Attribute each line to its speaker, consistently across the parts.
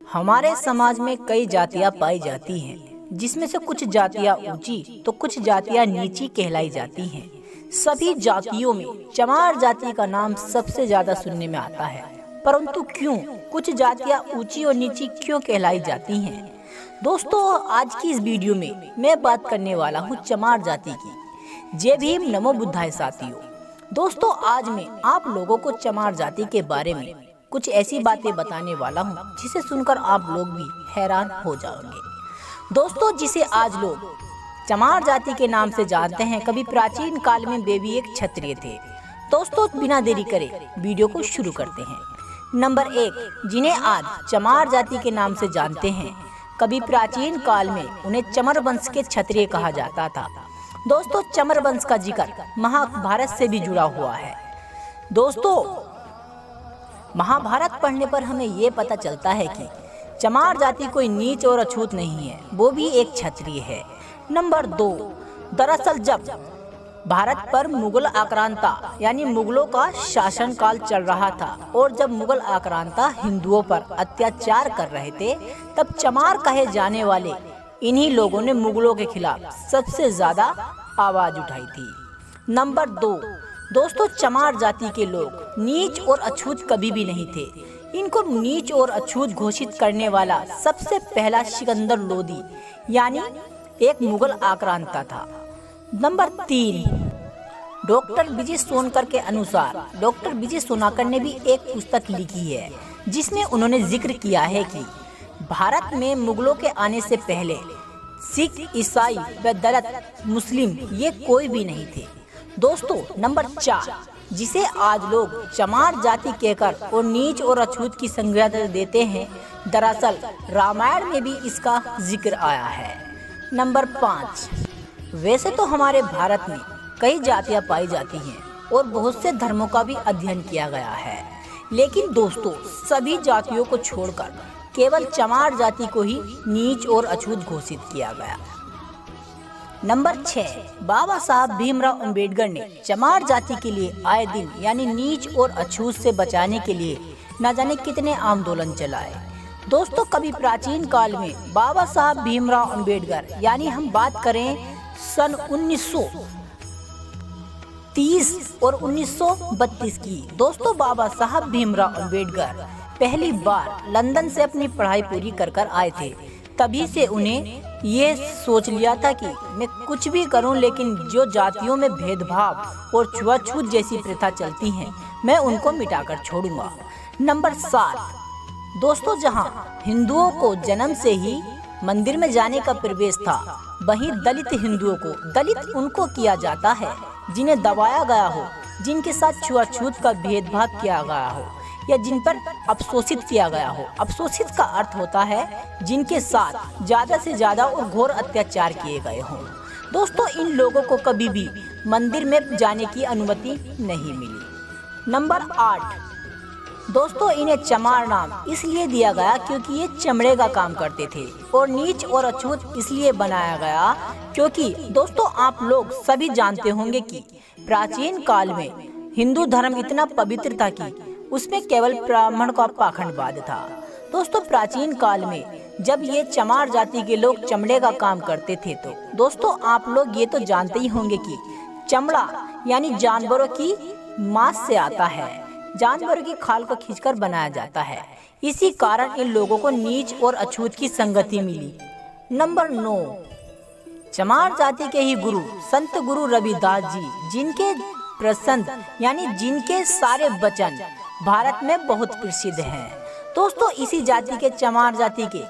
Speaker 1: हमारे समाज में कई जातियां पाई जाती हैं, जिसमें से कुछ जातियां ऊंची तो कुछ जातियां नीची कहलाई जाती हैं। सभी जातियों में चमार जाति का नाम सबसे ज्यादा सुनने में आता है, परंतु क्यों कुछ जातियां ऊंची और नीची क्यों कहलाई जाती हैं? दोस्तों, आज की इस वीडियो में मैं बात करने वाला हूँ चमार जाति की। जय भीम, नमो बुद्धाय साथियों। दोस्तों, आज मैं आप लोगों को चमार जाति के बारे में कुछ ऐसी बातें बताने वाला हूँ जिसे सुनकर आप लोग भी हैरान हो जाओगे। दोस्तों, जिसे आज लोग चमार जाति के नाम से जानते हैं, कभी प्राचीन काल में वे भी एक क्षत्रिय थे। दोस्तों, बिना देरी करे वीडियो को शुरू करते हैं। नंबर 1, जिन्हें आज चमार जाति के नाम से जानते हैं, कभी प्राचीन काल में उन्हें चमर वंश के क्षत्रिय कहा जाता था। दोस्तों, चमर वंश का जिक्र महाभारत से भी जुड़ा हुआ है। दोस्तों, महाभारत पढ़ने पर हमें ये पता चलता है कि चमार जाति कोई नीच और अछूत नहीं है, वो भी एक क्षत्रिय है। नंबर 2, दरअसल जब भारत पर मुगल आक्रांता यानी मुगलों का शासनकाल चल रहा था और जब मुगल आक्रांता हिंदुओं पर अत्याचार कर रहे थे, तब चमार कहे जाने वाले इन्हीं लोगों ने मुगलों के खिलाफ सबसे ज्यादा आवाज उठाई थी। नंबर 2, दोस्तों, चमार जाति के लोग नीच और अछूत कभी भी नहीं थे। इनको नीच और अछूत घोषित करने वाला सबसे पहला सिकंदर लोदी यानी एक मुगल आक्रांता था। नंबर 3, डॉक्टर विजय सोनकर के अनुसार डॉक्टर विजय सोनाकर ने भी एक पुस्तक लिखी है जिसमें उन्होंने जिक्र किया है कि भारत में मुगलों के आने से पहले सिख, ईसाई व दलित, मुस्लिम ये कोई भी नहीं थे। दोस्तों, नंबर 4, जिसे आज लोग चमार जाति कहकर और नीच और अछूत की संज्ञा देते हैं, दरअसल रामायण में भी इसका जिक्र आया है। नंबर 5, वैसे तो हमारे भारत में कई जातियां पाई जाती हैं और बहुत से धर्मों का भी अध्ययन किया गया है, लेकिन दोस्तों सभी जातियों को छोड़कर केवल चमार जाति को ही नीच और अछूत घोषित किया गया। नंबर 6, बाबा साहब भीमराव अंबेडकर ने चमार जाति के लिए आए दिन यानी नीच और अछूत से बचाने के लिए न जाने कितने आंदोलन चलाए। दोस्तों, कभी प्राचीन काल में बाबा साहब भीमराव अंबेडकर यानी हम बात करें सन 1930 और 1932 की। दोस्तों, बाबा साहब भीमराव अंबेडकर पहली बार लंदन से अपनी पढ़ाई पूरी कर आए थे। तभी से उन्हें ये सोच लिया था कि मैं कुछ भी करूं, लेकिन जो जातियों में भेदभाव और छुआछूत जैसी प्रथा चलती हैं, मैं उनको मिटाकर छोड़ूंगा। नंबर 7, दोस्तों, जहां हिंदुओं को जन्म से ही मंदिर में जाने का प्रवेश था, वहीं दलित हिंदुओं को दलित उनको किया जाता है जिन्हें दबाया गया हो, जिनके साथ छुआछूत का भेदभाव किया गया हो या जिन पर अवशोषित किया गया हो। अवशोषित का अर्थ होता है जिनके साथ ज्यादा से ज्यादा और घोर अत्याचार किए गए हों। दोस्तों, इन लोगों को कभी भी मंदिर में जाने की अनुमति नहीं मिली। नंबर 8, दोस्तों, इन्हें चमार नाम इसलिए दिया गया क्योंकि ये चमड़े का काम करते थे, और नीच और अछूत इसलिए बनाया गया क्योंकि दोस्तों आप लोग सभी जानते होंगे कि प्राचीन काल में हिंदू धर्म इतना पवित्र था कि उसमें केवल ब्राह्मण का पाखंडवाद था। दोस्तों, प्राचीन काल में जब ये चमार जाति के लोग चमड़े का काम करते थे, तो दोस्तों आप लोग ये तो जानते ही होंगे कि चमड़ा यानी जानवरों की मांस से आता है, जानवरों की खाल को खींचकर बनाया जाता है। इसी कारण इन लोगों को नीच और अछूत की संगति मिली। नंबर 9, चमार जाति के ही गुरु संत गुरु रविदास जी, जिनके प्रसंग यानी जिनके सारे वचन भारत में बहुत प्रसिद्ध हैं। दोस्तों, इसी जाति के चमार जाति के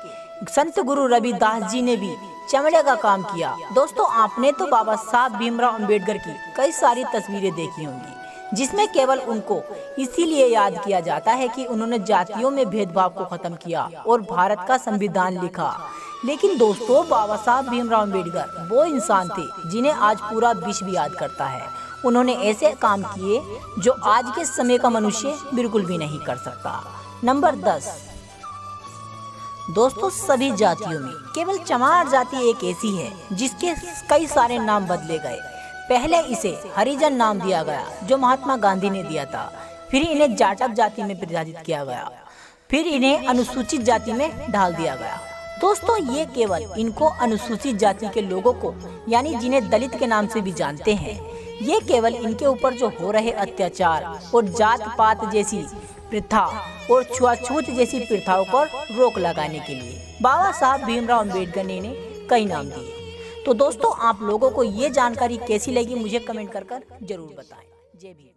Speaker 1: संत गुरु रविदास जी ने भी चमड़े का काम किया। दोस्तों, आपने तो बाबा साहब भीमराव अंबेडकर की कई सारी तस्वीरें देखी होंगी, जिसमें केवल उनको इसीलिए याद किया जाता है कि उन्होंने जातियों में भेदभाव को खत्म किया और भारत का संविधान लिखा। लेकिन दोस्तों, बाबा साहब भीमराव अंबेडकर वो इंसान थे जिन्हें आज पूरा विश्व याद करता है। उन्होंने ऐसे काम किए जो आज के समय का मनुष्य बिल्कुल भी नहीं कर सकता। नंबर 10, दोस्तों, सभी जातियों में केवल चमार जाति एक ऐसी है जिसके कई सारे नाम बदले गए। पहले इसे हरिजन नाम दिया गया जो महात्मा गांधी ने दिया था, फिर इन्हें जाटव जाति में विभाजित किया गया। फिर इन्हें अनुसूचित जाति में डाल दिया गया। दोस्तों ये केवल इनको अनुसूचित जाति के लोगों को यानी जिन्हें दलित के नाम से भी जानते हैं, ये केवल इनके ऊपर जो हो रहे अत्याचार और जात पात जैसी प्रथा और छुआछूत जैसी प्रथाओं पर रोक लगाने के लिए बाबा साहब भीमराव अंबेडकर ने इन्हें कई नाम दिए। तो दोस्तों आप लोगों को ये जानकारी कैसी लगी मुझे कमेंट कर जरूर बताएं। जय भीम।